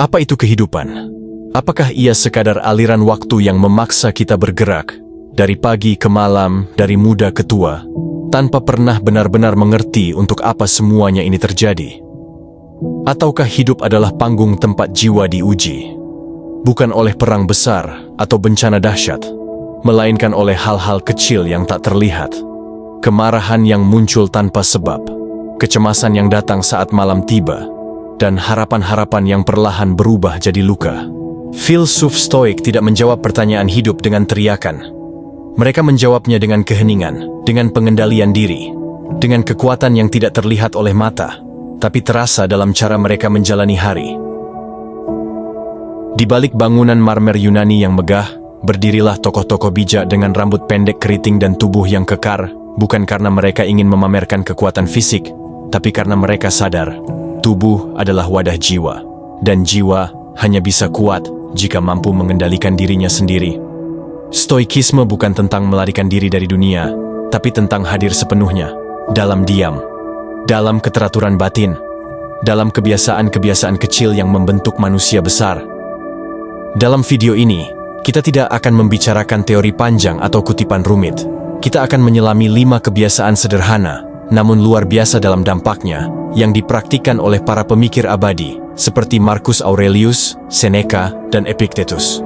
Apa itu kehidupan? Apakah ia sekadar aliran waktu yang memaksa kita bergerak dari pagi ke malam, dari muda ke tua, tanpa pernah benar-benar mengerti untuk apa semuanya ini terjadi? Ataukah hidup adalah panggung tempat jiwa diuji, bukan oleh perang besar atau bencana dahsyat, melainkan oleh hal-hal kecil yang tak terlihat, kemarahan yang muncul tanpa sebab, kecemasan yang datang saat malam tiba, dan harapan-harapan yang perlahan berubah jadi luka. Filsuf Stoik tidak menjawab pertanyaan hidup dengan teriakan. Mereka menjawabnya dengan keheningan, dengan pengendalian diri, dengan kekuatan yang tidak terlihat oleh mata, tapi terasa dalam cara mereka menjalani hari. Di balik bangunan marmer Yunani yang megah, berdirilah tokoh-tokoh bijak dengan rambut pendek keriting dan tubuh yang kekar, bukan karena mereka ingin memamerkan kekuatan fisik, tapi karena mereka sadar, tubuh adalah wadah jiwa, dan jiwa hanya bisa kuat jika mampu mengendalikan dirinya sendiri. Stoikisme bukan tentang melarikan diri dari dunia, tapi tentang hadir sepenuhnya, dalam diam, dalam keteraturan batin, dalam kebiasaan-kebiasaan kecil yang membentuk manusia besar. Dalam video ini, kita tidak akan membicarakan teori panjang atau kutipan rumit. Kita akan menyelami 5 kebiasaan sederhana, namun luar biasa dalam dampaknya, yang dipraktikkan oleh para pemikir abadi, seperti Marcus Aurelius, Seneca, dan Epictetus.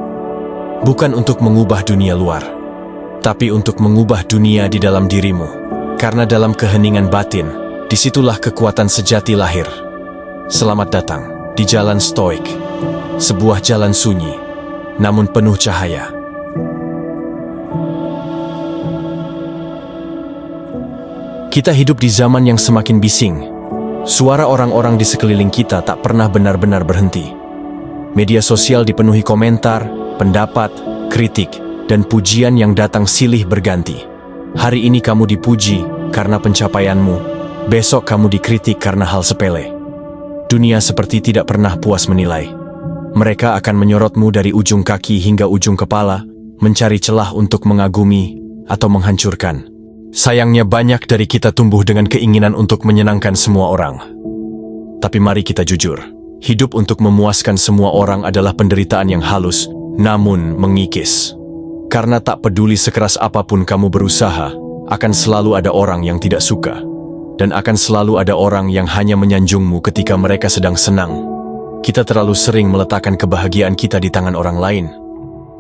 Bukan untuk mengubah dunia luar, tapi untuk mengubah dunia di dalam dirimu. Karena dalam keheningan batin, disitulah kekuatan sejati lahir. Selamat datang di Jalan Stoik, sebuah jalan sunyi, namun penuh cahaya. Kita hidup di zaman yang semakin bising. Suara orang-orang di sekeliling kita tak pernah benar-benar berhenti. Media sosial dipenuhi komentar, pendapat, kritik, dan pujian yang datang silih berganti. Hari ini kamu dipuji karena pencapaianmu, besok kamu dikritik karena hal sepele. Dunia seperti tidak pernah puas menilai. Mereka akan menyorotmu dari ujung kaki hingga ujung kepala, mencari celah untuk mengagumi atau menghancurkan. Sayangnya banyak dari kita tumbuh dengan keinginan untuk menyenangkan semua orang. Tapi mari kita jujur, hidup untuk memuaskan semua orang adalah penderitaan yang halus, namun mengikis. Karena tak peduli sekeras apapun kamu berusaha, akan selalu ada orang yang tidak suka. Dan akan selalu ada orang yang hanya menyanjungmu ketika mereka sedang senang. Kita terlalu sering meletakkan kebahagiaan kita di tangan orang lain.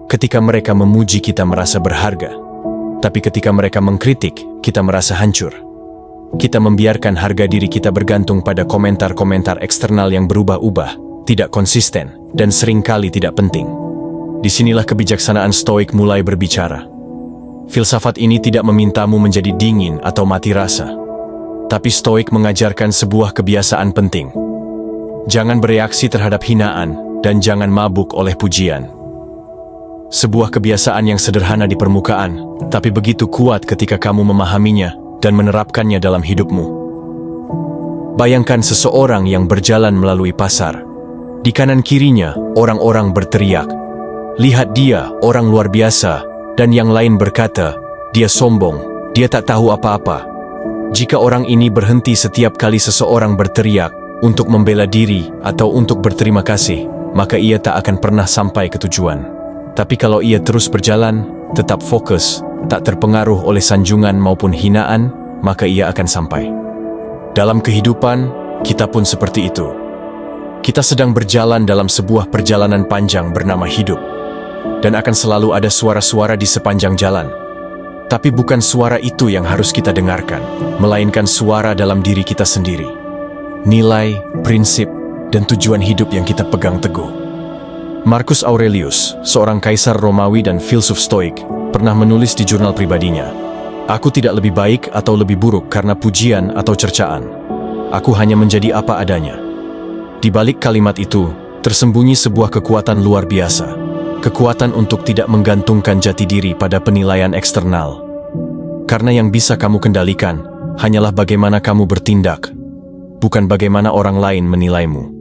Ketika mereka memuji, kita merasa berharga. Tapi ketika mereka mengkritik, kita merasa hancur. Kita membiarkan harga diri kita bergantung pada komentar-komentar eksternal yang berubah-ubah, tidak konsisten, dan seringkali tidak penting. Disinilah kebijaksanaan Stoik mulai berbicara. Filsafat ini tidak memintamu menjadi dingin atau mati rasa. Tapi Stoik mengajarkan sebuah kebiasaan penting. Jangan bereaksi terhadap hinaan, dan jangan mabuk oleh pujian. Sebuah kebiasaan yang sederhana di permukaan, tapi begitu kuat ketika kamu memahaminya dan menerapkannya dalam hidupmu. Bayangkan seseorang yang berjalan melalui pasar. Di kanan kirinya, orang-orang berteriak, "Lihat dia, orang luar biasa," dan yang lain berkata, "Dia sombong, dia tak tahu apa-apa." Jika orang ini berhenti setiap kali seseorang berteriak untuk membela diri atau untuk berterima kasih, maka ia tak akan pernah sampai ke tujuan. Tapi kalau ia terus berjalan, tetap fokus, tak terpengaruh oleh sanjungan maupun hinaan, maka ia akan sampai. Dalam kehidupan, kita pun seperti itu. Kita sedang berjalan dalam sebuah perjalanan panjang bernama hidup. Dan akan selalu ada suara-suara di sepanjang jalan. Tapi bukan suara itu yang harus kita dengarkan, melainkan suara dalam diri kita sendiri. Nilai, prinsip, dan tujuan hidup yang kita pegang teguh. Marcus Aurelius, seorang kaisar Romawi dan filsuf Stoik, pernah menulis di jurnal pribadinya, "Aku tidak lebih baik atau lebih buruk karena pujian atau cercaan. Aku hanya menjadi apa adanya." Di balik kalimat itu, tersembunyi sebuah kekuatan luar biasa. Kekuatan untuk tidak menggantungkan jati diri pada penilaian eksternal. Karena yang bisa kamu kendalikan, hanyalah bagaimana kamu bertindak, bukan bagaimana orang lain menilaimu.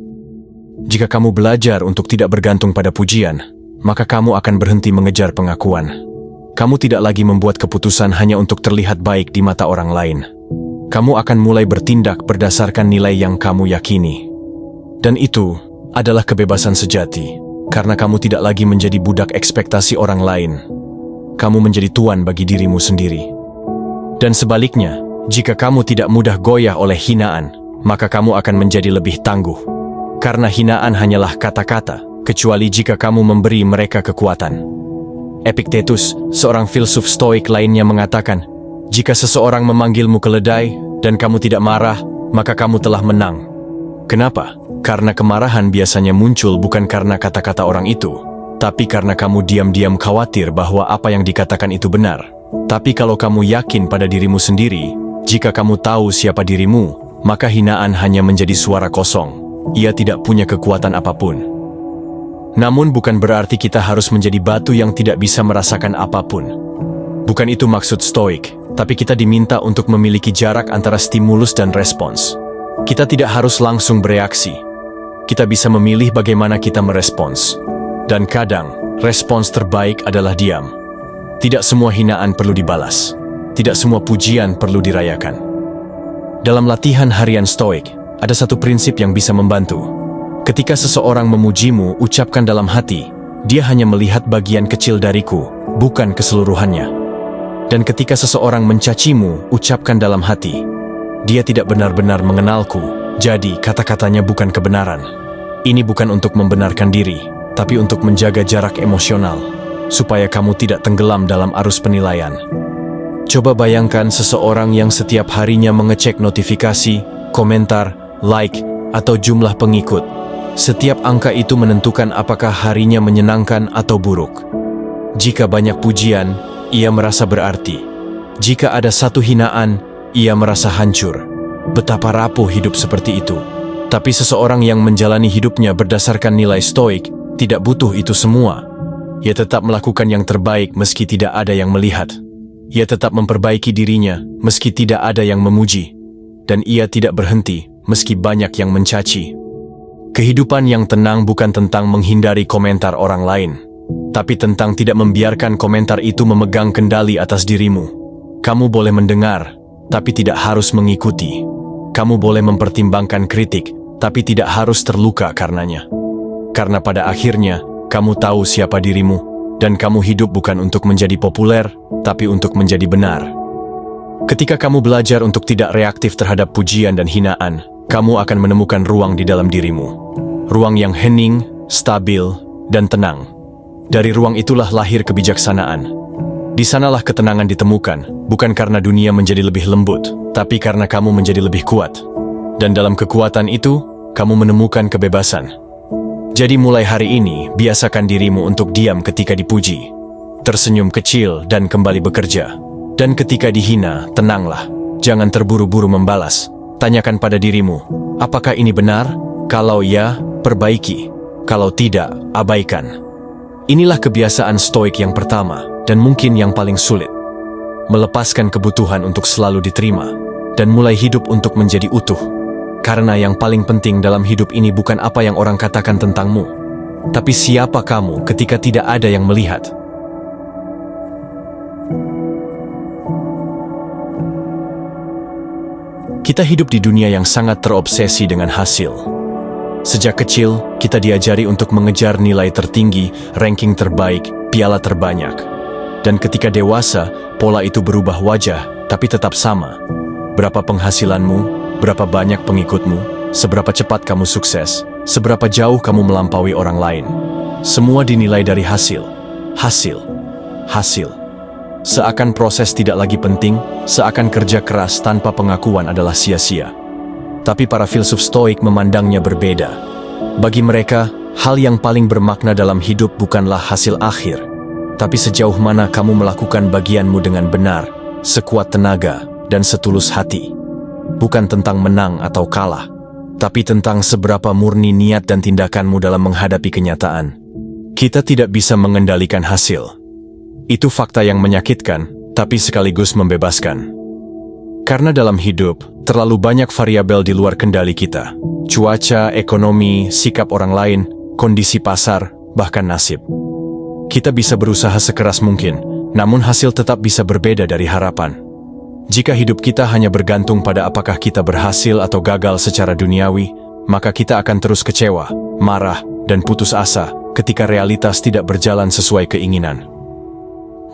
Jika kamu belajar untuk tidak bergantung pada pujian, maka kamu akan berhenti mengejar pengakuan. Kamu tidak lagi membuat keputusan hanya untuk terlihat baik di mata orang lain. Kamu akan mulai bertindak berdasarkan nilai yang kamu yakini. Dan itu adalah kebebasan sejati, karena kamu tidak lagi menjadi budak ekspektasi orang lain. Kamu menjadi tuan bagi dirimu sendiri. Dan sebaliknya, jika kamu tidak mudah goyah oleh hinaan, maka kamu akan menjadi lebih tangguh. Karena hinaan hanyalah kata-kata, kecuali jika kamu memberi mereka kekuatan. Epictetus, seorang filsuf stoik lainnya mengatakan, jika seseorang memanggilmu keledai dan kamu tidak marah, maka kamu telah menang. Kenapa? Karena kemarahan biasanya muncul bukan karena kata-kata orang itu, tapi karena kamu diam-diam khawatir bahwa apa yang dikatakan itu benar. Tapi kalau kamu yakin pada dirimu sendiri, jika kamu tahu siapa dirimu, maka hinaan hanya menjadi suara kosong. Ia tidak punya kekuatan apapun. Namun bukan berarti kita harus menjadi batu yang tidak bisa merasakan apapun. Bukan itu maksud stoik, tapi kita diminta untuk memiliki jarak antara stimulus dan respons. Kita tidak harus langsung bereaksi. Kita bisa memilih bagaimana kita merespons. Dan kadang, respons terbaik adalah diam. Tidak semua hinaan perlu dibalas. Tidak semua pujian perlu dirayakan. Dalam latihan harian stoik, ada satu prinsip yang bisa membantu. Ketika seseorang memujimu, ucapkan dalam hati, dia hanya melihat bagian kecil dariku, bukan keseluruhannya. Dan ketika seseorang mencacimu, ucapkan dalam hati, dia tidak benar-benar mengenalku, jadi kata-katanya bukan kebenaran. Ini bukan untuk membenarkan diri, tapi untuk menjaga jarak emosional, supaya kamu tidak tenggelam dalam arus penilaian. Coba bayangkan seseorang yang setiap harinya mengecek notifikasi, komentar, like, atau jumlah pengikut. Setiap angka itu menentukan apakah harinya menyenangkan atau buruk. Jika banyak pujian, ia merasa berarti. Jika ada satu hinaan, ia merasa hancur. Betapa rapuh hidup seperti itu. Tapi seseorang yang menjalani hidupnya berdasarkan nilai stoik tidak butuh itu semua. Ia tetap melakukan yang terbaik meski tidak ada yang melihat. Ia tetap memperbaiki dirinya meski tidak ada yang memuji. Dan ia tidak berhenti meski banyak yang mencaci. Kehidupan yang tenang bukan tentang menghindari komentar orang lain, tapi tentang tidak membiarkan komentar itu memegang kendali atas dirimu. Kamu boleh mendengar, tapi tidak harus mengikuti. Kamu boleh mempertimbangkan kritik, tapi tidak harus terluka karenanya. Karena pada akhirnya, kamu tahu siapa dirimu, dan kamu hidup bukan untuk menjadi populer, tapi untuk menjadi benar. Ketika kamu belajar untuk tidak reaktif terhadap pujian dan hinaan, kamu akan menemukan ruang di dalam dirimu. Ruang yang hening, stabil, dan tenang. Dari ruang itulah lahir kebijaksanaan. Di sanalah ketenangan ditemukan, bukan karena dunia menjadi lebih lembut, tapi karena kamu menjadi lebih kuat. Dan dalam kekuatan itu, kamu menemukan kebebasan. Jadi mulai hari ini, biasakan dirimu untuk diam ketika dipuji. Tersenyum kecil dan kembali bekerja. Dan ketika dihina, tenanglah. Jangan terburu-buru membalas. Tanyakan pada dirimu, apakah ini benar? Kalau ya, perbaiki. Kalau tidak, abaikan. Inilah kebiasaan stoik yang pertama, dan mungkin yang paling sulit. Melepaskan kebutuhan untuk selalu diterima, dan mulai hidup untuk menjadi utuh. Karena yang paling penting dalam hidup ini bukan apa yang orang katakan tentangmu, tapi siapa kamu ketika tidak ada yang melihat. Kita hidup di dunia yang sangat terobsesi dengan hasil. Sejak kecil, kita diajari untuk mengejar nilai tertinggi, ranking terbaik, piala terbanyak. Dan ketika dewasa, pola itu berubah wajah, tapi tetap sama. Berapa penghasilanmu, berapa banyak pengikutmu, seberapa cepat kamu sukses, seberapa jauh kamu melampaui orang lain. Semua dinilai dari hasil, hasil, hasil. Seakan proses tidak lagi penting, seakan kerja keras tanpa pengakuan adalah sia-sia. Tapi para filsuf stoik memandangnya berbeda. Bagi mereka, hal yang paling bermakna dalam hidup bukanlah hasil akhir, tapi sejauh mana kamu melakukan bagianmu dengan benar, sekuat tenaga, dan setulus hati. Bukan tentang menang atau kalah, tapi tentang seberapa murni niat dan tindakanmu dalam menghadapi kenyataan. Kita tidak bisa mengendalikan hasil. Itu fakta yang menyakitkan, tapi sekaligus membebaskan. Karena dalam hidup, terlalu banyak variabel di luar kendali kita. Cuaca, ekonomi, sikap orang lain, kondisi pasar, bahkan nasib. Kita bisa berusaha sekeras mungkin, namun hasil tetap bisa berbeda dari harapan. Jika hidup kita hanya bergantung pada apakah kita berhasil atau gagal secara duniawi, maka kita akan terus kecewa, marah, dan putus asa ketika realitas tidak berjalan sesuai keinginan.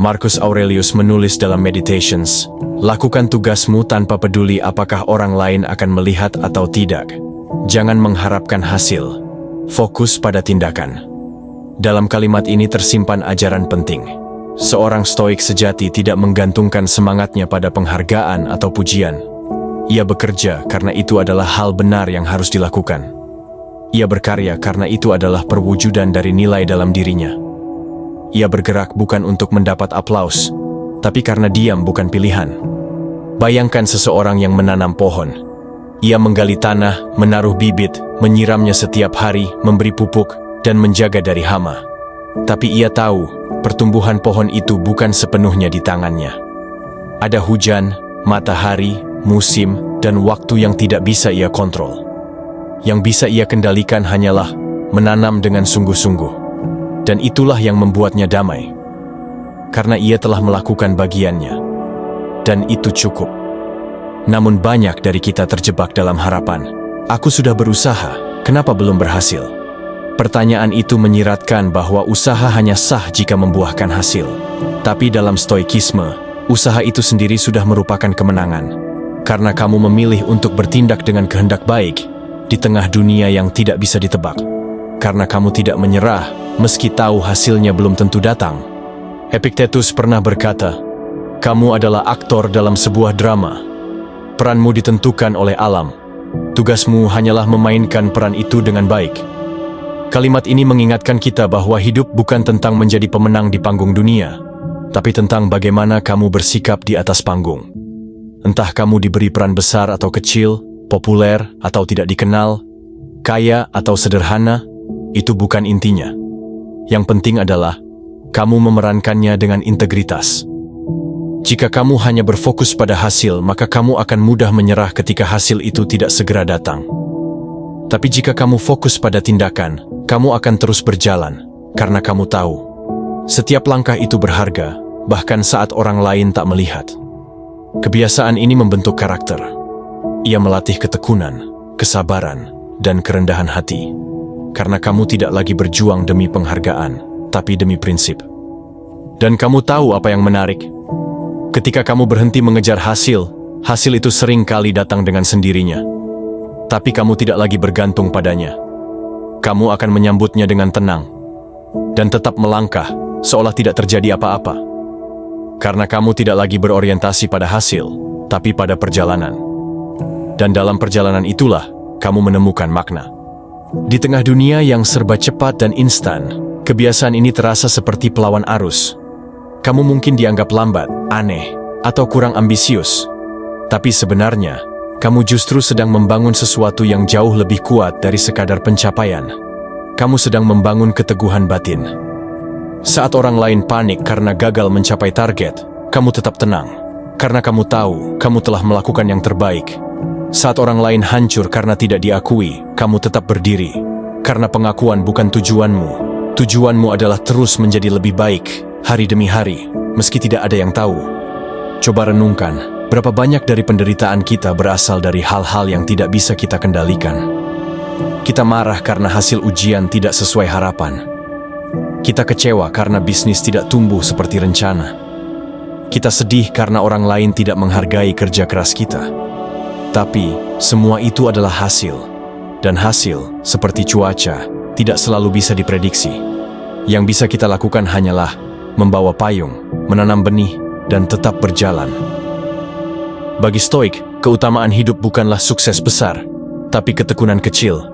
Marcus Aurelius menulis dalam Meditations, "Lakukan tugasmu tanpa peduli apakah orang lain akan melihat atau tidak. Jangan mengharapkan hasil. Fokus pada tindakan." Dalam kalimat ini tersimpan ajaran penting. Seorang stoik sejati tidak menggantungkan semangatnya pada penghargaan atau pujian. Ia bekerja karena itu adalah hal benar yang harus dilakukan. Ia berkarya karena itu adalah perwujudan dari nilai dalam dirinya. Ia bergerak bukan untuk mendapat aplaus, tapi karena diam bukan pilihan. Bayangkan seseorang yang menanam pohon. Ia menggali tanah, menaruh bibit, menyiramnya setiap hari, memberi pupuk, dan menjaga dari hama. Tapi ia tahu, pertumbuhan pohon itu bukan sepenuhnya di tangannya. Ada hujan, matahari, musim, dan waktu yang tidak bisa ia kontrol. Yang bisa ia kendalikan hanyalah menanam dengan sungguh-sungguh. Dan itulah yang membuatnya damai. Karena ia telah melakukan bagiannya. Dan itu cukup. Namun banyak dari kita terjebak dalam harapan. Aku sudah berusaha, kenapa belum berhasil? Pertanyaan itu menyiratkan bahwa usaha hanya sah jika membuahkan hasil. Tapi dalam stoikisme, usaha itu sendiri sudah merupakan kemenangan. Karena kamu memilih untuk bertindak dengan kehendak baik di tengah dunia yang tidak bisa ditebak. Karena kamu tidak menyerah, meski tahu hasilnya belum tentu datang. Epictetus pernah berkata, "Kamu adalah aktor dalam sebuah drama. Peranmu ditentukan oleh alam. Tugasmu hanyalah memainkan peran itu dengan baik." Kalimat ini mengingatkan kita bahwa hidup bukan tentang menjadi pemenang di panggung dunia, tapi tentang bagaimana kamu bersikap di atas panggung. Entah kamu diberi peran besar atau kecil, populer atau tidak dikenal, kaya atau sederhana, itu bukan intinya. Yang penting adalah kamu memerankannya dengan integritas. Jika kamu hanya berfokus pada hasil, maka kamu akan mudah menyerah ketika hasil itu tidak segera datang. Tapi jika kamu fokus pada tindakan, kamu akan terus berjalan, karena kamu tahu setiap langkah itu berharga, bahkan saat orang lain tak melihat. Kebiasaan ini membentuk karakter. Ia melatih ketekunan, kesabaran, dan kerendahan hati. Karena kamu tidak lagi berjuang demi penghargaan, tapi demi prinsip. Dan kamu tahu apa yang menarik? Ketika kamu berhenti mengejar hasil, hasil itu sering kali datang dengan sendirinya. Tapi kamu tidak lagi bergantung padanya. Kamu akan menyambutnya dengan tenang, dan tetap melangkah, seolah tidak terjadi apa-apa. Karena kamu tidak lagi berorientasi pada hasil, tapi pada perjalanan. Dan dalam perjalanan itulah, kamu menemukan makna. Di tengah dunia yang serba cepat dan instan, kebiasaan ini terasa seperti pelawan arus. Kamu mungkin dianggap lambat, aneh, atau kurang ambisius. Tapi sebenarnya, kamu justru sedang membangun sesuatu yang jauh lebih kuat dari sekadar pencapaian. Kamu sedang membangun keteguhan batin. Saat orang lain panik karena gagal mencapai target, kamu tetap tenang. Karena kamu tahu, kamu telah melakukan yang terbaik. Saat orang lain hancur karena tidak diakui, kamu tetap berdiri. Karena pengakuan bukan tujuanmu. Tujuanmu adalah terus menjadi lebih baik, hari demi hari, meski tidak ada yang tahu. Coba renungkan, berapa banyak dari penderitaan kita berasal dari hal-hal yang tidak bisa kita kendalikan. Kita marah karena hasil ujian tidak sesuai harapan. Kita kecewa karena bisnis tidak tumbuh seperti rencana. Kita sedih karena orang lain tidak menghargai kerja keras kita. Tapi, semua itu adalah hasil. Dan hasil, seperti cuaca, tidak selalu bisa diprediksi. Yang bisa kita lakukan hanyalah membawa payung, menanam benih, dan tetap berjalan. Bagi stoik, keutamaan hidup bukanlah sukses besar, tapi ketekunan kecil.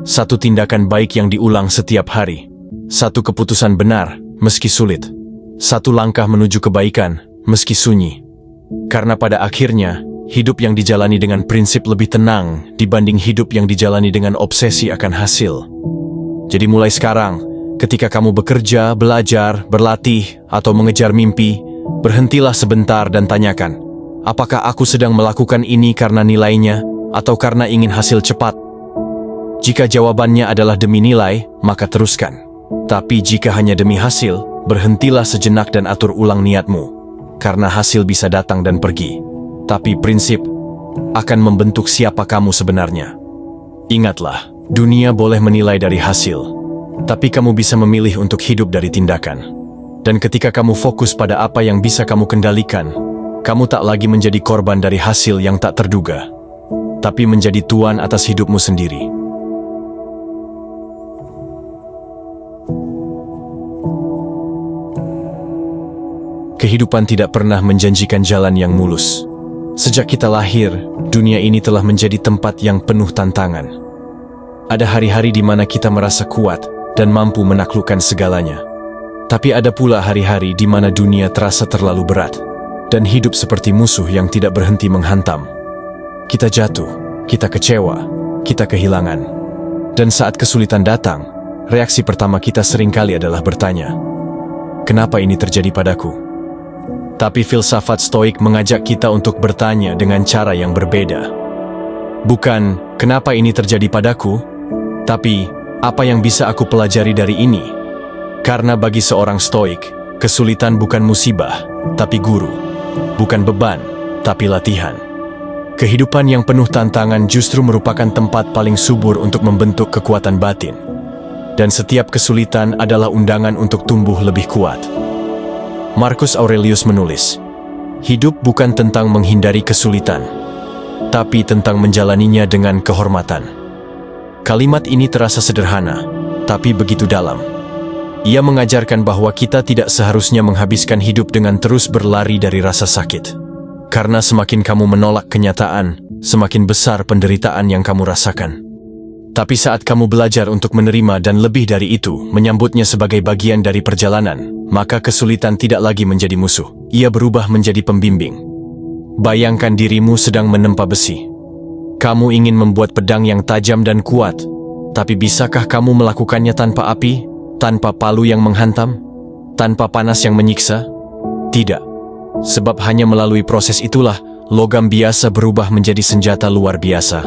Satu tindakan baik yang diulang setiap hari. Satu keputusan benar, meski sulit. Satu langkah menuju kebaikan, meski sunyi. Karena pada akhirnya, hidup yang dijalani dengan prinsip lebih tenang dibanding hidup yang dijalani dengan obsesi akan hasil. Jadi mulai sekarang, ketika kamu bekerja, belajar, berlatih, atau mengejar mimpi, berhentilah sebentar dan tanyakan, apakah aku sedang melakukan ini karena nilainya, atau karena ingin hasil cepat? Jika jawabannya adalah demi nilai, maka teruskan. Tapi jika hanya demi hasil, berhentilah sejenak dan atur ulang niatmu. Karena hasil bisa datang dan pergi. Tapi prinsip akan membentuk siapa kamu sebenarnya. Ingatlah, Dunia boleh menilai dari hasil, tapi kamu bisa memilih untuk hidup dari tindakan. Dan ketika kamu fokus pada apa yang bisa kamu kendalikan, kamu tak lagi menjadi korban dari hasil yang tak terduga, tapi menjadi tuan atas hidupmu sendiri. Kehidupan tidak pernah menjanjikan jalan yang mulus. Sejak kita lahir, dunia ini telah menjadi tempat yang penuh tantangan. Ada hari-hari di mana kita merasa kuat dan mampu menaklukkan segalanya. Tapi ada pula hari-hari di mana dunia terasa terlalu berat dan hidup seperti musuh yang tidak berhenti menghantam. Kita jatuh, kita kecewa, kita kehilangan. Dan saat kesulitan datang, reaksi pertama kita seringkali adalah bertanya, "Kenapa ini terjadi padaku?" Tapi filsafat Stoik mengajak kita untuk bertanya dengan cara yang berbeda. Bukan, "Kenapa ini terjadi padaku?" Tapi, apa yang bisa aku pelajari dari ini? Karena bagi seorang Stoik, kesulitan bukan musibah, tapi guru. Bukan beban, tapi latihan. Kehidupan yang penuh tantangan justru merupakan tempat paling subur untuk membentuk kekuatan batin. Dan setiap kesulitan adalah undangan untuk tumbuh lebih kuat. Marcus Aurelius menulis, "Hidup bukan tentang menghindari kesulitan, tapi tentang menjalaninya dengan kehormatan." Kalimat ini terasa sederhana, tapi begitu dalam. Ia mengajarkan bahwa kita tidak seharusnya menghabiskan hidup dengan terus berlari dari rasa sakit. Karena semakin kamu menolak kenyataan, semakin besar penderitaan yang kamu rasakan. Tapi saat kamu belajar untuk menerima dan lebih dari itu, menyambutnya sebagai bagian dari perjalanan, maka kesulitan tidak lagi menjadi musuh. Ia berubah menjadi pembimbing. Bayangkan dirimu sedang menempa besi. Kamu ingin membuat pedang yang tajam dan kuat, tapi bisakah kamu melakukannya tanpa api, tanpa palu yang menghantam, tanpa panas yang menyiksa? Tidak. Sebab hanya melalui proses itulah, logam biasa berubah menjadi senjata luar biasa.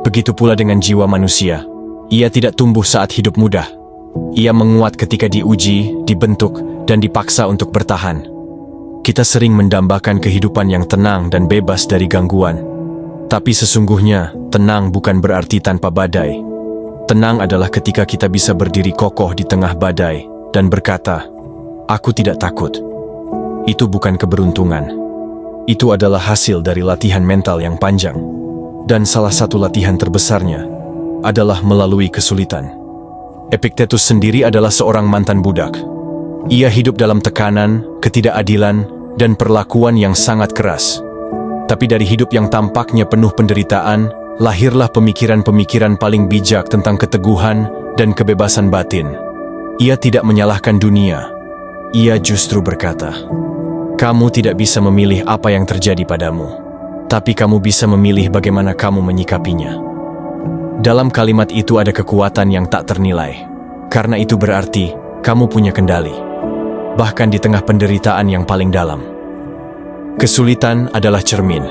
Begitu pula dengan jiwa manusia. Ia tidak tumbuh saat hidup mudah. Ia menguat ketika diuji, dibentuk, dan dipaksa untuk bertahan. Kita sering mendambakan kehidupan yang tenang dan bebas dari gangguan. Tapi sesungguhnya, tenang bukan berarti tanpa badai. Tenang adalah ketika kita bisa berdiri kokoh di tengah badai dan berkata, "Aku tidak takut." Itu bukan keberuntungan. Itu adalah hasil dari latihan mental yang panjang. Dan salah satu latihan terbesarnya adalah melalui kesulitan. Epictetus sendiri adalah seorang mantan budak. Ia hidup dalam tekanan, ketidakadilan, dan perlakuan yang sangat keras. Tapi dari hidup yang tampaknya penuh penderitaan, lahirlah pemikiran-pemikiran paling bijak tentang keteguhan dan kebebasan batin. Ia tidak menyalahkan dunia. Ia justru berkata, "Kamu tidak bisa memilih apa yang terjadi padamu, tapi kamu bisa memilih bagaimana kamu menyikapinya." Dalam kalimat itu ada kekuatan yang tak ternilai. Karena itu berarti kamu punya kendali, bahkan di tengah penderitaan yang paling dalam. Kesulitan adalah cermin.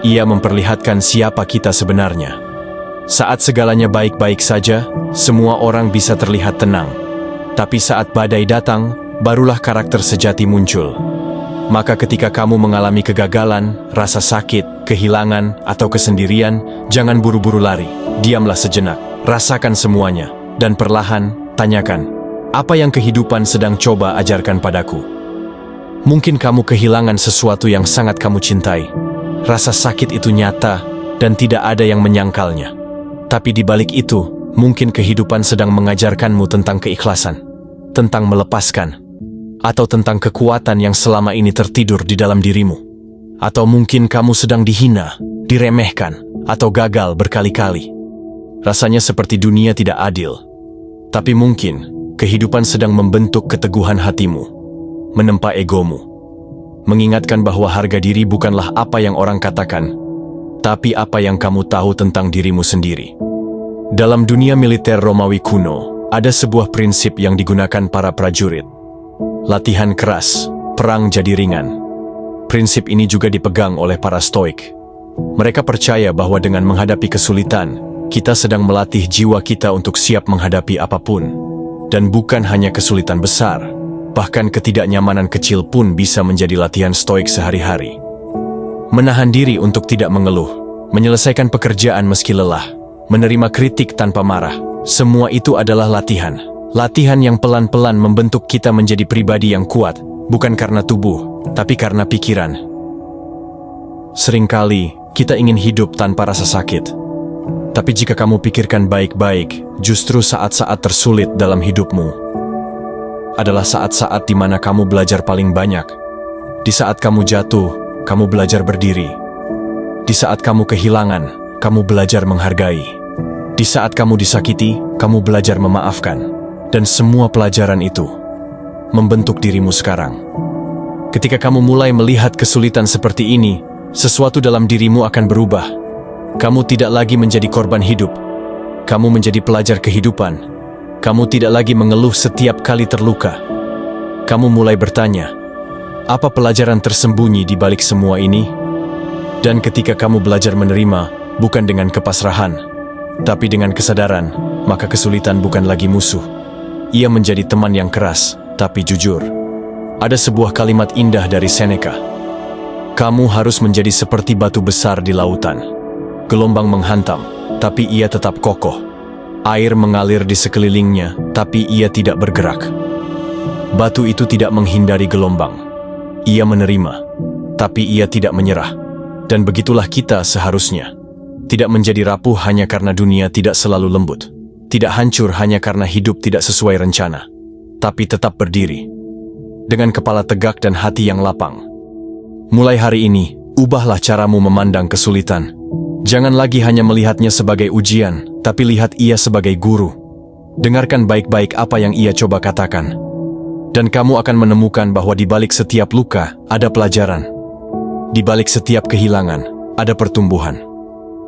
Ia memperlihatkan siapa kita sebenarnya. Saat segalanya baik-baik saja, semua orang bisa terlihat tenang. Tapi saat badai datang, barulah karakter sejati muncul. Maka ketika kamu mengalami kegagalan, rasa sakit, kehilangan, atau kesendirian, jangan buru-buru lari. Diamlah sejenak, rasakan semuanya, dan perlahan tanyakan, apa yang kehidupan sedang coba ajarkan padaku? Mungkin kamu kehilangan sesuatu yang sangat kamu cintai. Rasa sakit itu nyata, dan tidak ada yang menyangkalnya. Tapi di balik itu, mungkin kehidupan sedang mengajarkanmu tentang keikhlasan, tentang melepaskan, atau tentang kekuatan yang selama ini tertidur di dalam dirimu. Atau mungkin kamu sedang dihina, diremehkan, atau gagal berkali-kali. Rasanya seperti dunia tidak adil. Tapi mungkin, kehidupan sedang membentuk keteguhan hatimu, menempa egomu, mengingatkan bahwa harga diri bukanlah apa yang orang katakan, tapi apa yang kamu tahu tentang dirimu sendiri. Dalam dunia militer Romawi kuno, ada sebuah prinsip yang digunakan para prajurit. Latihan keras, perang jadi ringan. Prinsip ini juga dipegang oleh para Stoik. Mereka percaya bahwa dengan menghadapi kesulitan, kita sedang melatih jiwa kita untuk siap menghadapi apapun. Dan bukan hanya kesulitan besar, bahkan ketidaknyamanan kecil pun bisa menjadi latihan Stoik sehari-hari. Menahan diri untuk tidak mengeluh, menyelesaikan pekerjaan meski lelah, menerima kritik tanpa marah. Semua itu adalah latihan. Latihan yang pelan-pelan membentuk kita menjadi pribadi yang kuat, bukan karena tubuh, tapi karena pikiran. Seringkali kita ingin hidup tanpa rasa sakit. Tapi jika kamu pikirkan baik-baik, justru saat-saat tersulit dalam hidupmu adalah saat-saat di mana kamu belajar paling banyak. Di saat kamu jatuh, kamu belajar berdiri. Di saat kamu kehilangan, kamu belajar menghargai. Di saat kamu disakiti, kamu belajar memaafkan. Dan semua pelajaran itu membentuk dirimu sekarang. Ketika kamu mulai melihat kesulitan seperti ini, sesuatu dalam dirimu akan berubah. Kamu tidak lagi menjadi korban hidup. Kamu menjadi pelajar kehidupan. Kamu tidak lagi mengeluh setiap kali terluka. Kamu mulai bertanya, apa pelajaran tersembunyi di balik semua ini? Dan ketika kamu belajar menerima, bukan dengan kepasrahan, tapi dengan kesadaran, maka kesulitan bukan lagi musuh. Ia menjadi teman yang keras, tapi jujur. Ada sebuah kalimat indah dari Seneca. Kamu harus menjadi seperti batu besar di lautan. Gelombang menghantam, tapi ia tetap kokoh. Air mengalir di sekelilingnya, tapi ia tidak bergerak. Batu itu tidak menghindari gelombang. Ia menerima, tapi ia tidak menyerah. Dan begitulah kita seharusnya. Tidak menjadi rapuh hanya karena dunia tidak selalu lembut. Tidak hancur hanya karena hidup tidak sesuai rencana, tapi tetap berdiri dengan kepala tegak dan hati yang lapang. Mulai hari ini, ubahlah caramu memandang kesulitan. Jangan lagi hanya melihatnya sebagai ujian, tapi lihat ia sebagai guru. Dengarkan baik-baik apa yang ia coba katakan. Dan kamu akan menemukan bahwa di balik setiap luka ada pelajaran. Di balik setiap kehilangan ada pertumbuhan.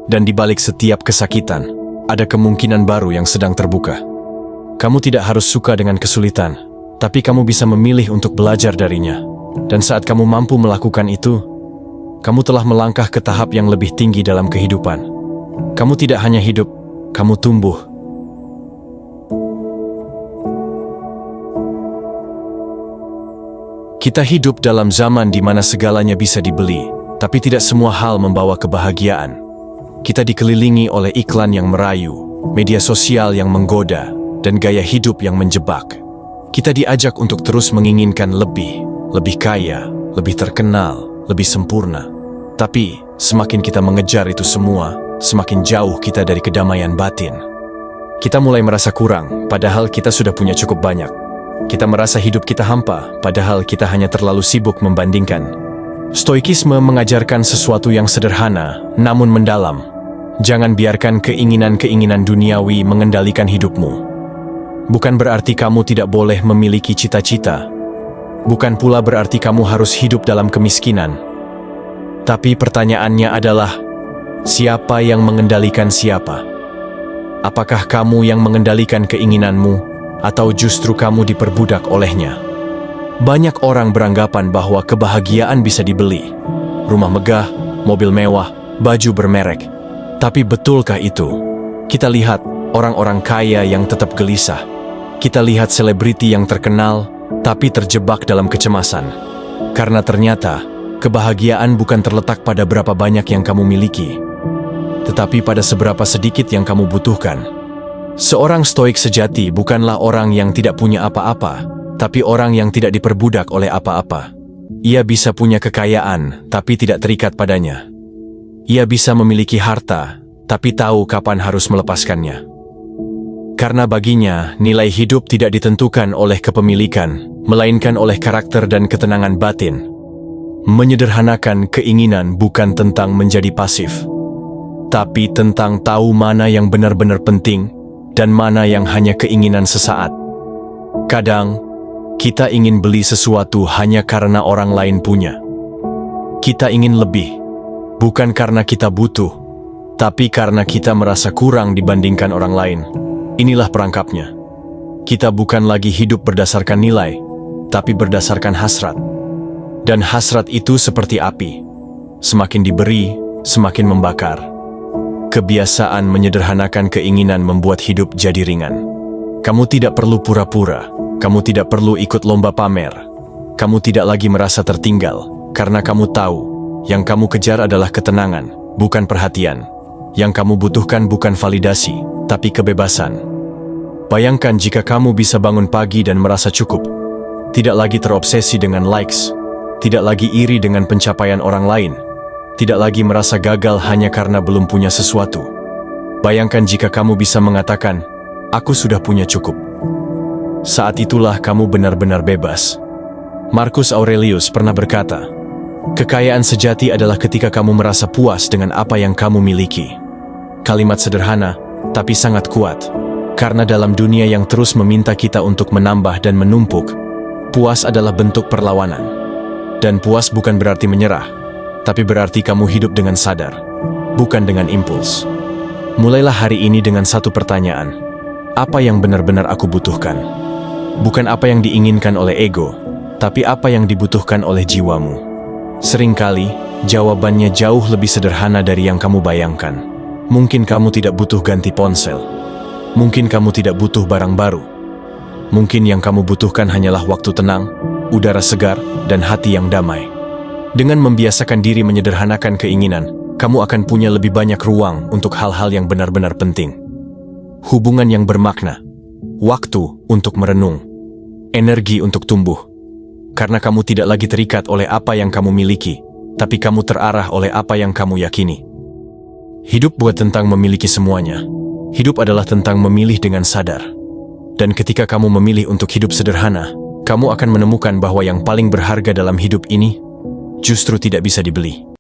Dan di balik setiap kesakitan ada kemungkinan baru yang sedang terbuka. Kamu tidak harus suka dengan kesulitan, tapi kamu bisa memilih untuk belajar darinya. Dan saat kamu mampu melakukan itu, kamu telah melangkah ke tahap yang lebih tinggi dalam kehidupan. Kamu tidak hanya hidup, kamu tumbuh. Kita hidup dalam zaman di mana segalanya bisa dibeli, tapi tidak semua hal membawa kebahagiaan. Kita dikelilingi oleh iklan yang merayu, media sosial yang menggoda, dan gaya hidup yang menjebak. Kita diajak untuk terus menginginkan lebih kaya, lebih terkenal, lebih sempurna. Tapi, semakin kita mengejar itu semua, semakin jauh kita dari kedamaian batin. Kita mulai merasa kurang, padahal kita sudah punya cukup banyak. Kita merasa hidup kita hampa, padahal kita hanya terlalu sibuk membandingkan. Stoikisme mengajarkan sesuatu yang sederhana, namun mendalam. Jangan biarkan keinginan-keinginan duniawi mengendalikan hidupmu. Bukan berarti kamu tidak boleh memiliki cita-cita. Bukan pula berarti kamu harus hidup dalam kemiskinan. Tapi pertanyaannya adalah, siapa yang mengendalikan siapa? Apakah kamu yang mengendalikan keinginanmu, atau justru kamu diperbudak olehnya? Banyak orang beranggapan bahwa kebahagiaan bisa dibeli. Rumah megah, mobil mewah, baju bermerek. Tapi betulkah itu? Kita lihat orang-orang kaya yang tetap gelisah. Kita lihat selebriti yang terkenal, tapi terjebak dalam kecemasan. Karena ternyata, kebahagiaan bukan terletak pada berapa banyak yang kamu miliki, tetapi pada seberapa sedikit yang kamu butuhkan. Seorang stoik sejati bukanlah orang yang tidak punya apa-apa, tapi orang yang tidak diperbudak oleh apa-apa. Ia bisa punya kekayaan, tapi tidak terikat padanya. Ia bisa memiliki harta, tapi tahu kapan harus melepaskannya. Karena baginya, nilai hidup tidak ditentukan oleh kepemilikan, melainkan oleh karakter dan ketenangan batin. Menyederhanakan keinginan bukan tentang menjadi pasif, tapi tentang tahu mana yang benar-benar penting dan mana yang hanya keinginan sesaat. Kadang, kita ingin beli sesuatu hanya karena orang lain punya. Kita ingin lebih. Bukan karena kita butuh, tapi karena kita merasa kurang dibandingkan orang lain. Inilah perangkapnya. Kita bukan lagi hidup berdasarkan nilai, tapi berdasarkan hasrat. Dan hasrat itu seperti api. Semakin diberi, semakin membakar. Kebiasaan menyederhanakan keinginan membuat hidup jadi ringan. Kamu tidak perlu pura-pura. Kamu tidak perlu ikut lomba pamer. Kamu tidak lagi merasa tertinggal, karena kamu tahu yang kamu kejar adalah ketenangan, bukan perhatian. Yang kamu butuhkan bukan validasi, tapi kebebasan. Bayangkan jika kamu bisa bangun pagi dan merasa cukup. Tidak lagi terobsesi dengan likes. Tidak lagi iri dengan pencapaian orang lain. Tidak lagi merasa gagal hanya karena belum punya sesuatu. Bayangkan jika kamu bisa mengatakan, "Aku sudah punya cukup." Saat itulah kamu benar-benar bebas. Marcus Aurelius pernah berkata, "Kekayaan sejati adalah ketika kamu merasa puas dengan apa yang kamu miliki." Kalimat sederhana, tapi sangat kuat. Karena dalam dunia yang terus meminta kita untuk menambah dan menumpuk, puas adalah bentuk perlawanan. Dan puas bukan berarti menyerah, tapi berarti kamu hidup dengan sadar, bukan dengan impuls. Mulailah hari ini dengan satu pertanyaan. Apa yang benar-benar aku butuhkan? Bukan apa yang diinginkan oleh ego, tapi apa yang dibutuhkan oleh jiwamu. Seringkali, jawabannya jauh lebih sederhana dari yang kamu bayangkan. Mungkin kamu tidak butuh ganti ponsel. Mungkin kamu tidak butuh barang baru. Mungkin yang kamu butuhkan hanyalah waktu tenang, udara segar, dan hati yang damai. Dengan membiasakan diri menyederhanakan keinginan, kamu akan punya lebih banyak ruang untuk hal-hal yang benar-benar penting. Hubungan yang bermakna, waktu untuk merenung, energi untuk tumbuh. Karena kamu tidak lagi terikat oleh apa yang kamu miliki, tapi kamu terarah oleh apa yang kamu yakini. Hidup bukan tentang memiliki semuanya. Hidup adalah tentang memilih dengan sadar. Dan ketika kamu memilih untuk hidup sederhana, kamu akan menemukan bahwa yang paling berharga dalam hidup ini justru tidak bisa dibeli.